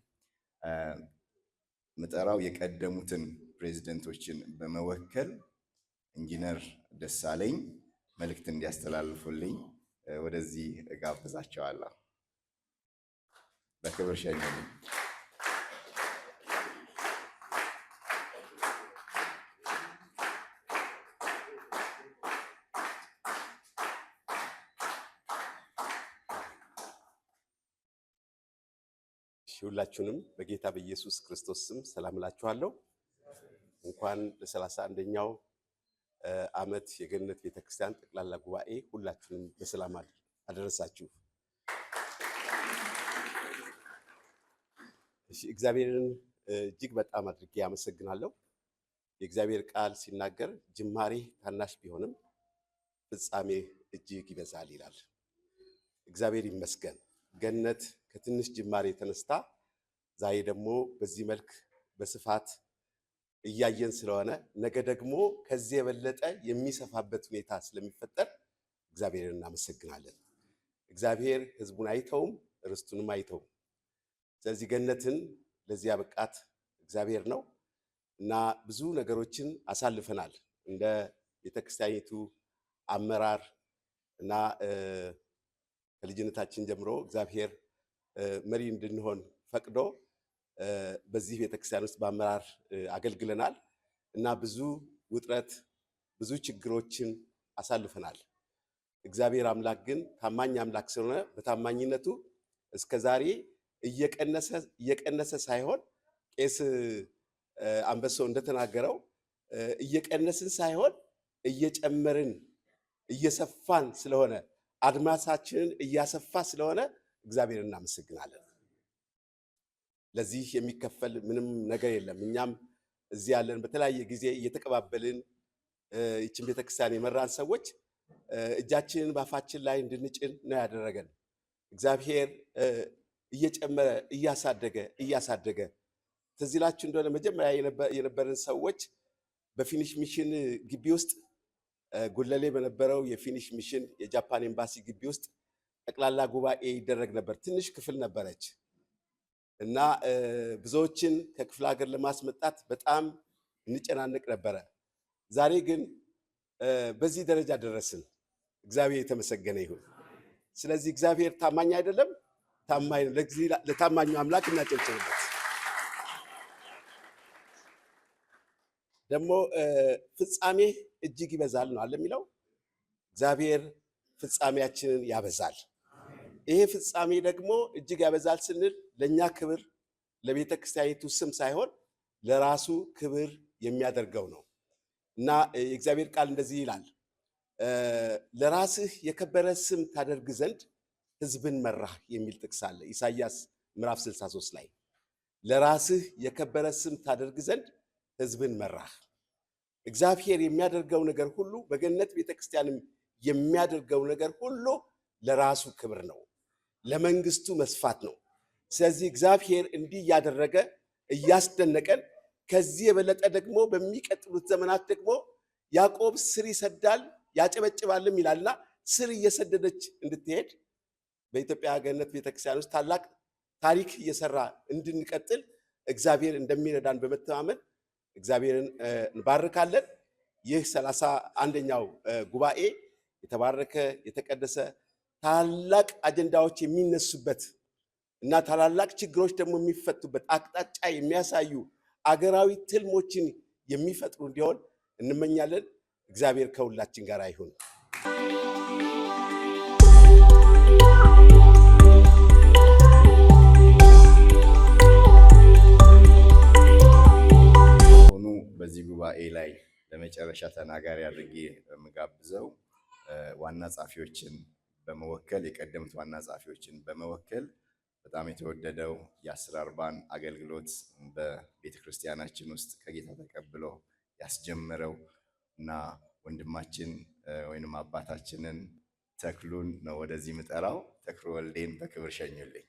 ምጠራው የቀደሙትን ፕሬዝደንቶችን በመወከል ኢንጂነር ደሳለኝ መልእክት እንዲያስተላልፉልኝ ወደዚህ እጋብዛቸዋለሁ። በክብር ሸኙልኝ። ሁላችሁንም በጌታ በኢየሱስ ክርስቶስ ስም ሰላም እላችኋለሁ። እንኳን ለ31ኛው ዓመት የገነት ቤተክርስቲያን ጠቅላላ ጉባኤ ሁላችሁንም በሰላም አደረሳችሁ። እሺ፣ እግዚአብሔርን እጅግ በጣም አድርጌ አመሰግናለሁ። የእግዚአብሔር ቃል ሲናገር ጅማሬ ታናሽ ቢሆንም ፍጻሜ እጅግ ይበዛል ይላል። እግዚአብሔር ይመስገን። ገነት ከትንሽ ጅማሬ ተነስታ ዛሬ ደግሞ በዚህ መልክ በስፋት እያየን ስለሆነ ነገ ደግሞ ከዚህ የበለጠ የሚሰፋበት ሁኔታ ስለሚፈጠር እግዚአብሔርን እናመሰግናለን። እግዚአብሔር ሕዝቡን አይተውም፣ ርስቱንም አይተውም። ስለዚህ ገነትን ለዚህ ያበቃት እግዚአብሔር ነው እና ብዙ ነገሮችን አሳልፈናል እንደ ቤተክርስቲያኒቱ አመራር እና ከልጅነታችን ጀምሮ እግዚአብሔር መሪ እንድንሆን ፈቅዶ በዚህ ቤተክርስቲያን ውስጥ በአመራር አገልግለናል እና ብዙ ውጥረት ብዙ ችግሮችን አሳልፈናል። እግዚአብሔር አምላክ ግን ታማኝ አምላክ ስለሆነ በታማኝነቱ እስከዛሬ እየቀነሰ ሳይሆን ቄስ አንበሳው እንደተናገረው እየቀነስን ሳይሆን እየጨመርን እየሰፋን ስለሆነ አድማሳችንን እያሰፋ ስለሆነ እግዚአብሔር እናመሰግናለን። ለዚህ የሚከፈል ምንም ነገር የለም። እኛም እዚህ ያለን በተለያየ ጊዜ እየተቀባበልን ይችን ቤተክርስቲያን የመራን ሰዎች እጃችንን ባፋችን ላይ እንድንጭን ነው ያደረገን። እግዚአብሔር እየጨመረ እያሳደገ ትዝ ይላችሁ እንደሆነ መጀመሪያ የነበረን ሰዎች በፊኒሽ ሚሽን ግቢ ውስጥ ጉለሌ በነበረው የፊኒሽ ሚሽን የጃፓን ኤምባሲ ግቢ ውስጥ ጠቅላላ ጉባኤ ይደረግ ነበር። ትንሽ ክፍል ነበረች እና ብዙዎችን ከክፍለ ሀገር ለማስመጣት በጣም እንጨናነቅ ነበረ። ዛሬ ግን በዚህ ደረጃ ደረስን። እግዚአብሔር የተመሰገነ ይሁን። ስለዚህ እግዚአብሔር ታማኝ አይደለም? ታማኝ ነው። ለታማኙ አምላክ እናጨብጭብለት። ደግሞ ፍጻሜ እጅግ ይበዛል ነው አለ የሚለው። እግዚአብሔር ፍጻሜያችንን ያበዛል። ይሄ ፍጻሜ ደግሞ እጅግ ያበዛል ስንል ለኛ ክብር ለቤተ ክርስቲያኒቱ ስም ሳይሆን ለራሱ ክብር የሚያደርገው ነው እና የእግዚአብሔር ቃል እንደዚህ ይላል፣ ለራስህ የከበረ ስም ታደርግ ዘንድ ሕዝብን መራህ የሚል ጥቅስ አለ ኢሳይያስ ምዕራፍ 63 ላይ። ለራስህ የከበረ ስም ታደርግ ዘንድ ሕዝብን መራህ። እግዚአብሔር የሚያደርገው ነገር ሁሉ በገነት ቤተክርስቲያንም የሚያደርገው ነገር ሁሉ ለራሱ ክብር ነው፣ ለመንግስቱ መስፋት ነው። ስለዚህ እግዚአብሔር እንዲህ እያደረገ እያስደነቀን ከዚህ የበለጠ ደግሞ በሚቀጥሉት ዘመናት ደግሞ ያዕቆብ ስር ይሰዳል ያጨበጭባልም ይላልና ስር እየሰደደች እንድትሄድ በኢትዮጵያ ገነት ቤተክርስቲያን ውስጥ ታላቅ ታሪክ እየሰራ እንድንቀጥል እግዚአብሔር እንደሚረዳን በመተማመን እግዚአብሔርን እንባርካለን። ይህ 31ኛው ጉባኤ የተባረከ የተቀደሰ ታላቅ አጀንዳዎች የሚነሱበት እና ታላላቅ ችግሮች ደግሞ የሚፈቱበት አቅጣጫ የሚያሳዩ አገራዊ ትልሞችን የሚፈጥሩ እንዲሆን እንመኛለን። እግዚአብሔር ከሁላችን ጋር ይሁን። በዚህ ጉባኤ ላይ ለመጨረሻ ተናጋሪ አድርጌ የምጋብዘው ዋና ጸሐፊዎችን በመወከል የቀደምት ዋና ጸሐፊዎችን በመወከል በጣም የተወደደው የ1040 አገልግሎት በቤተክርስቲያናችን ውስጥ ከጌታ ተቀብሎ ያስጀመረው እና ወንድማችን ወይንም አባታችንን ተክሉን ነው ወደዚህ ምጠራው። ተክሉ ወልዴን በክብር ሸኙልኝ።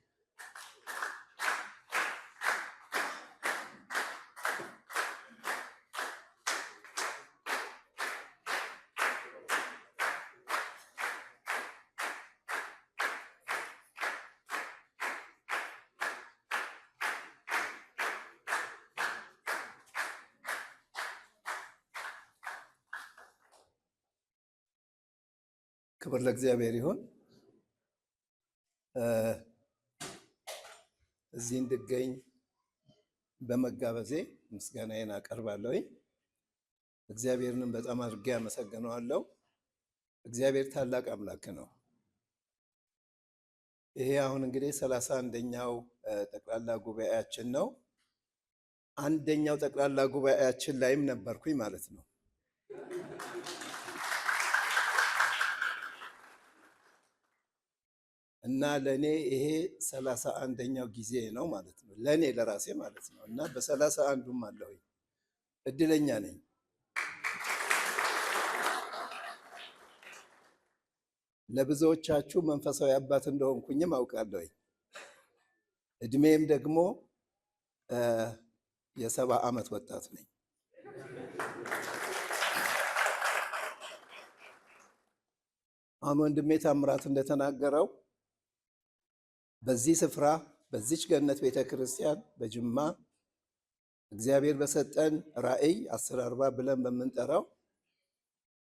ክብር ለእግዚአብሔር ይሁን። እዚህ እንድገኝ በመጋበዜ ምስጋናዬን አቀርባለሁ። እግዚአብሔርንም በጣም አድርጌ አመሰግነዋለሁ። እግዚአብሔር ታላቅ አምላክ ነው። ይሄ አሁን እንግዲህ 31ኛው ጠቅላላ ጉባኤያችን ነው። አንደኛው ጠቅላላ ጉባኤያችን ላይም ነበርኩኝ ማለት ነው። እና ለኔ ይሄ 31ኛው ጊዜ ነው ማለት ነው። ለኔ ለራሴ ማለት ነው። እና በ31ዱም አለሁኝ። እድለኛ ነኝ። ለብዙዎቻችሁ መንፈሳዊ አባት እንደሆንኩኝም አውቃለሁኝ። እድሜም ደግሞ የ70 ዓመት ወጣት ነኝ። አሁን ወንድሜ ታምራት እንደተናገረው በዚህ ስፍራ በዚች ገነት ቤተክርስቲያን በጅማ እግዚአብሔር በሰጠን ራእይ 1040 ብለን በምንጠራው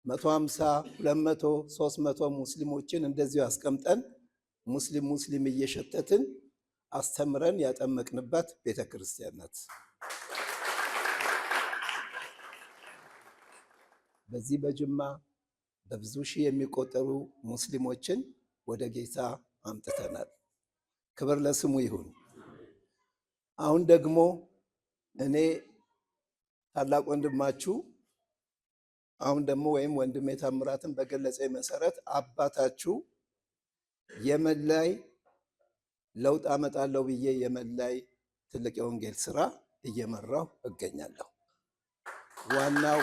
150፣ 200፣ 300 ሙስሊሞችን እንደዚሁ አስቀምጠን ሙስሊም እየሸተትን አስተምረን ያጠመቅንባት ቤተክርስቲያን ናት። በዚህ በጅማ በብዙ ሺህ የሚቆጠሩ ሙስሊሞችን ወደ ጌታ አምጥተናል። ክብር ለስሙ ይሁን። አሁን ደግሞ እኔ ታላቅ ወንድማችሁ አሁን ደግሞ ወይም ወንድሜ ታምራትን በገለጸ መሰረት አባታችሁ የመን ላይ ለውጥ አመጣለሁ ብዬ የመን ላይ ትልቅ የወንጌል ስራ እየመራሁ እገኛለሁ። ዋናው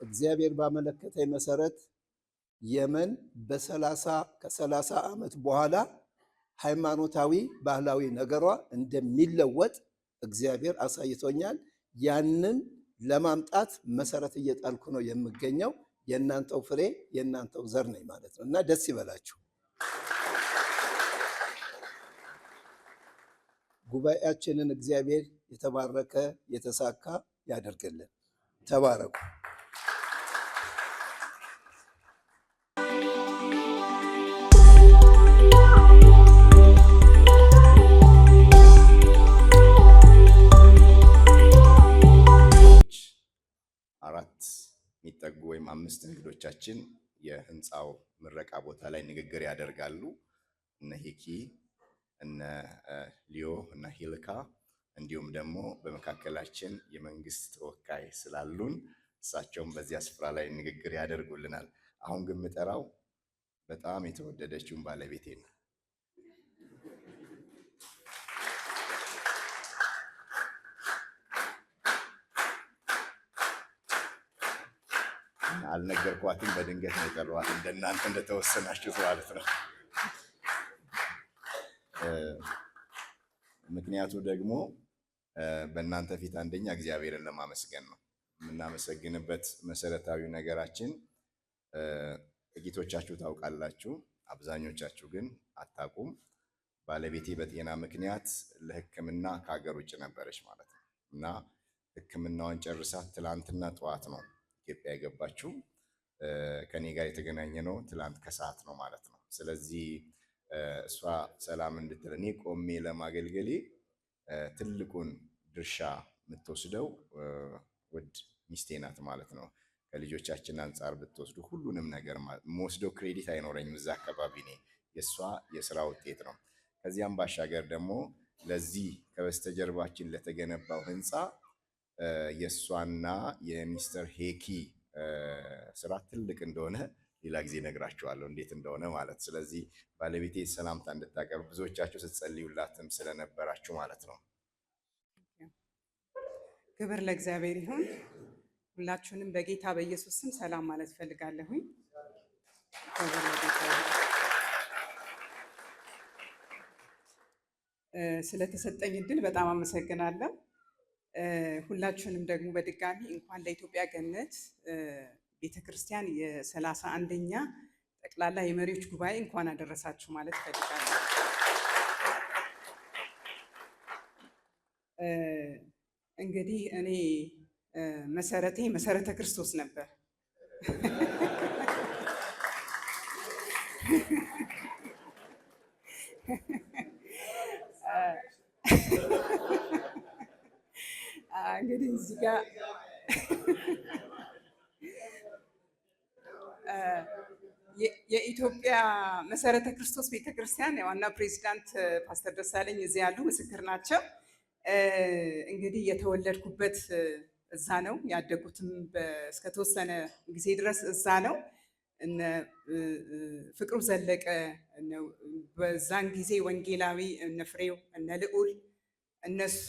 እግዚአብሔር ባመለከተኝ መሰረት የመን ከ30 ዓመት በኋላ ሃይማኖታዊ ባህላዊ ነገሯ እንደሚለወጥ እግዚአብሔር አሳይቶኛል። ያንን ለማምጣት መሰረት እየጣልኩ ነው የምገኘው። የእናንተው ፍሬ የእናንተው ዘር ነኝ ማለት ነው እና ደስ ይበላችሁ። ጉባኤያችንን እግዚአብሔር የተባረከ የተሳካ ያደርግልን። ተባረኩ። አራት የሚጠጉ ወይም 5 እንግዶቻችን የህንፃው ምረቃ ቦታ ላይ ንግግር ያደርጋሉ። እነ ሂኪ፣ እነ ሊዮ እና ሂልካ እንዲሁም ደግሞ በመካከላችን የመንግስት ተወካይ ስላሉን እሳቸውም በዚያ ስፍራ ላይ ንግግር ያደርጉልናል። አሁን ግን የምጠራው በጣም የተወደደችውን ባለቤቴ ነው። አልነገርኳትም፣ በድንገት ነው የጠራኋት፣ እንደናንተ እንደተወሰናችሁት ማለት ነው። ምክንያቱ ደግሞ በእናንተ ፊት አንደኛ እግዚአብሔርን ለማመስገን ነው። የምናመሰግንበት መሰረታዊ ነገራችን ጥቂቶቻችሁ ታውቃላችሁ፣ አብዛኞቻችሁ ግን አታውቁም። ባለቤቴ በጤና ምክንያት ለሕክምና ከሀገር ውጭ ነበረች ማለት ነው እና ሕክምናዋን ጨርሳ ትላንትና ጠዋት ነው ኢትዮጵያ የገባችው። ከኔ ጋር የተገናኘ ነው ትላንት ከሰዓት ነው ማለት ነው። ስለዚህ እሷ ሰላም እንድትል እኔ ቆሜ ለማገልገሌ ትልቁን ድርሻ የምትወስደው ውድ ሚስቴ ናት ማለት ነው። ከልጆቻችን አንጻር ብትወስዱ ሁሉንም ነገር የምወስደው ክሬዲት አይኖረኝም። እዛ አካባቢ እኔ የእሷ የስራ ውጤት ነው። ከዚያም ባሻገር ደግሞ ለዚህ ከበስተጀርባችን ለተገነባው ህንፃ የእሷና የሚስተር ሄኪ ስራ ትልቅ እንደሆነ ሌላ ጊዜ ነግራችኋለሁ እንዴት እንደሆነ ማለት። ስለዚህ ባለቤቴ ሰላምታ እንድታቀርብ ብዙዎቻችሁ ስትጸልዩላትም ስለነበራችሁ ማለት ነው። ክብር ለእግዚአብሔር ይሁን። ሁላችሁንም በጌታ በኢየሱስ ስም ሰላም ማለት ፈልጋለሁኝ። ስለተሰጠኝ እድል በጣም አመሰግናለሁ። ሁላችሁንም ደግሞ በድጋሚ እንኳን ለኢትዮጵያ ገነት ቤተክርስቲያን የ31ኛ ጠቅላላ የመሪዎች ጉባኤ እንኳን አደረሳችሁ ማለት ፈልጋለሁ። እንግዲህ እኔ መሰረቴ መሰረተ ክርስቶስ ነበር። እንግዲህ እዚህ ጋር የኢትዮጵያ መሰረተ ክርስቶስ ቤተክርስቲያን የዋና ፕሬዚዳንት ፓስተር ደሳለኝ እዚህ ያሉ ምስክር ናቸው። እንግዲህ የተወለድኩበት እዛ ነው፣ ያደጉትም እስከተወሰነ ጊዜ ድረስ እዛ ነው። እነ ፍቅሩ ዘለቀ በዛን ጊዜ ወንጌላዊ፣ እነ ፍሬው፣ እነ ልዑል እነሱ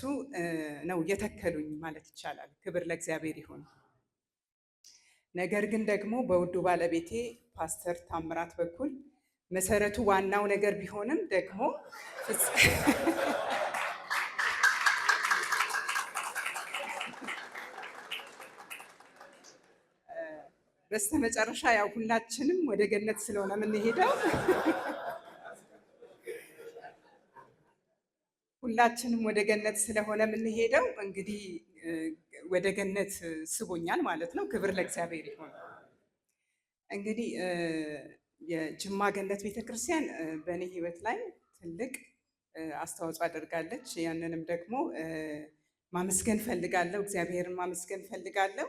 ነው የተከሉኝ ማለት ይቻላል። ክብር ለእግዚአብሔር ይሁን። ነገር ግን ደግሞ በውዱ ባለቤቴ ፓስተር ታምራት በኩል መሰረቱ ዋናው ነገር ቢሆንም ደግሞ በስተመጨረሻ ያው ሁላችንም ወደ ገነት ስለሆነ የምንሄደው ሁላችንም ወደ ገነት ስለሆነ የምንሄደው እንግዲህ ወደ ገነት ስቦኛል ማለት ነው። ክብር ለእግዚአብሔር ይሁን። እንግዲህ የጅማ ገነት ቤተክርስቲያን በእኔ ሕይወት ላይ ትልቅ አስተዋጽኦ አድርጋለች። ያንንም ደግሞ ማመስገን ፈልጋለሁ፣ እግዚአብሔርን ማመስገን ፈልጋለሁ።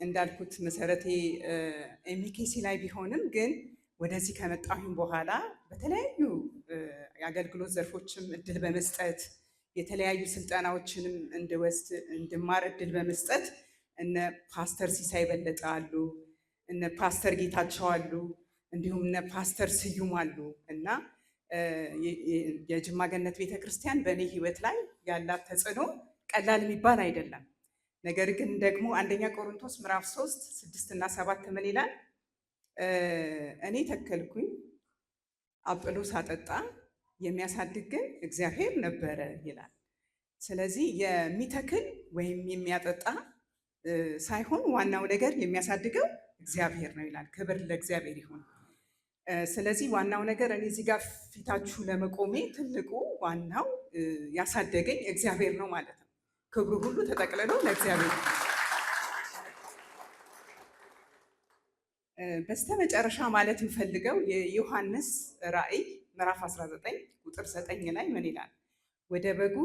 እንዳልኩት መሰረቴ ኤሚኬሲ ላይ ቢሆንም ግን ወደዚህ ከመጣሁኝ በኋላ በተለያዩ የአገልግሎት ዘርፎችም እድል በመስጠት የተለያዩ ስልጠናዎችንም እንድወስድ እንድማር እድል በመስጠት እነ ፓስተር ሲሳይ በለጠ አሉ፣ እነ ፓስተር ጌታቸው አሉ፣ እንዲሁም እነ ፓስተር ስዩም አሉ እና የጅማ ገነት ቤተክርስቲያን በእኔ ህይወት ላይ ያላት ተጽዕኖ ቀላል የሚባል አይደለም። ነገር ግን ደግሞ አንደኛ ቆሮንቶስ ምዕራፍ 3 6 እና 7 ምን ይላል? እኔ ተከልኩኝ፣ አጵሎስ አጠጣ፣ የሚያሳድግ ግን እግዚአብሔር ነበረ ይላል። ስለዚህ የሚተክል ወይም የሚያጠጣ ሳይሆን ዋናው ነገር የሚያሳድገው እግዚአብሔር ነው ይላል። ክብር ለእግዚአብሔር ይሁን። ስለዚህ ዋናው ነገር እኔ እዚህ ጋር ፊታችሁ ለመቆሜ ትልቁ ዋናው ያሳደገኝ እግዚአብሔር ነው ማለት ነው። ክብሩ ሁሉ ተጠቅልሎ ለእግዚአብሔር። በስተመጨረሻ ማለት የምፈልገው የዮሐንስ ራእይ ምዕራፍ 19 ቁጥር 9 ላይ ምን ይላል? ወደ በጉ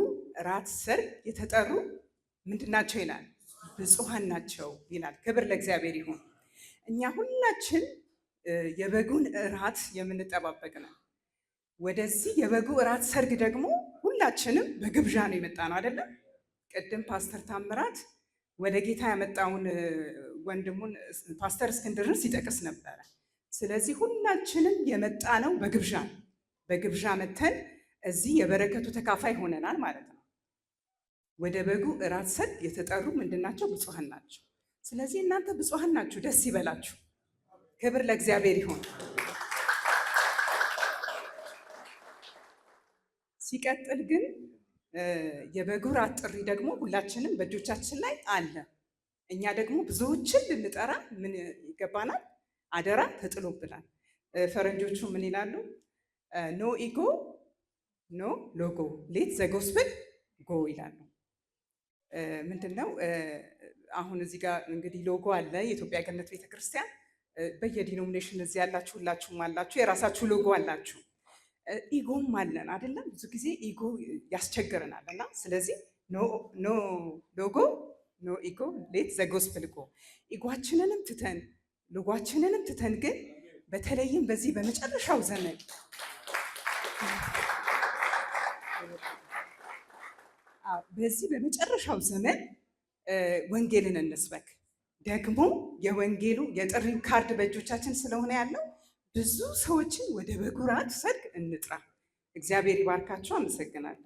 እራት ሰርግ የተጠሩ ምንድናቸው ይላል? ብፁዓን ናቸው ይላል። ክብር ለእግዚአብሔር ይሁን። እኛ ሁላችን የበጉን እራት የምንጠባበቅ ነው። ወደዚህ የበጉ እራት ሰርግ ደግሞ ሁላችንም በግብዣ ነው የመጣ ነው አይደለም? ቅድም ፓስተር ታምራት ወደ ጌታ ያመጣውን ወንድሙን ፓስተር እስክንድርን ሲጠቅስ ነበረ። ስለዚህ ሁላችንም የመጣ ነው በግብዣ ነው። በግብዣ መተን እዚህ የበረከቱ ተካፋይ ሆነናል ማለት ነው። ወደ በጉ እራት ሰርግ የተጠሩ ምንድናቸው? ብፁዓን ናቸው። ስለዚህ እናንተ ብፁዓን ናችሁ፣ ደስ ይበላችሁ። ክብር ለእግዚአብሔር ይሁን። ሲቀጥል ግን የበጉ እራት ጥሪ ደግሞ ሁላችንም በእጆቻችን ላይ አለ። እኛ ደግሞ ብዙዎችን ልንጠራ ምን ይገባናል? አደራ ተጥሎብናል። ፈረንጆቹ ምን ይላሉ? ኖ ኢጎ ኖ ሎጎ ሌት ዘ ጎስፕል ጎ ይላሉ። ምንድን ነው? አሁን እዚህ ጋር እንግዲህ ሎጎ አለ፣ የኢትዮጵያ ገነት ቤተክርስቲያን። በየዲኖሚኔሽን እዚህ ያላችሁ ሁላችሁም አላችሁ፣ የራሳችሁ ሎጎ አላችሁ። ኢጎም አለን አይደለም? ብዙ ጊዜ ኢጎ ያስቸግረናል እና ስለዚህ ኖ ሎጎ ኖ ኢጎ ሌት ዘ ጎስፕል ጎ። ኢጓችንንም ትተን ሎጓችንንም ትተን ግን በተለይም በዚህ በመጨረሻው ዘመን ወንጌልን እንስበክ። ደግሞ የወንጌሉ የጥሪው ካርድ በእጆቻችን ስለሆነ ያለው ብዙ ሰዎችን ወደ በጉ እራት ሰርግ እንጥራ። እግዚአብሔር ይባርካቸው። አመሰግናለሁ።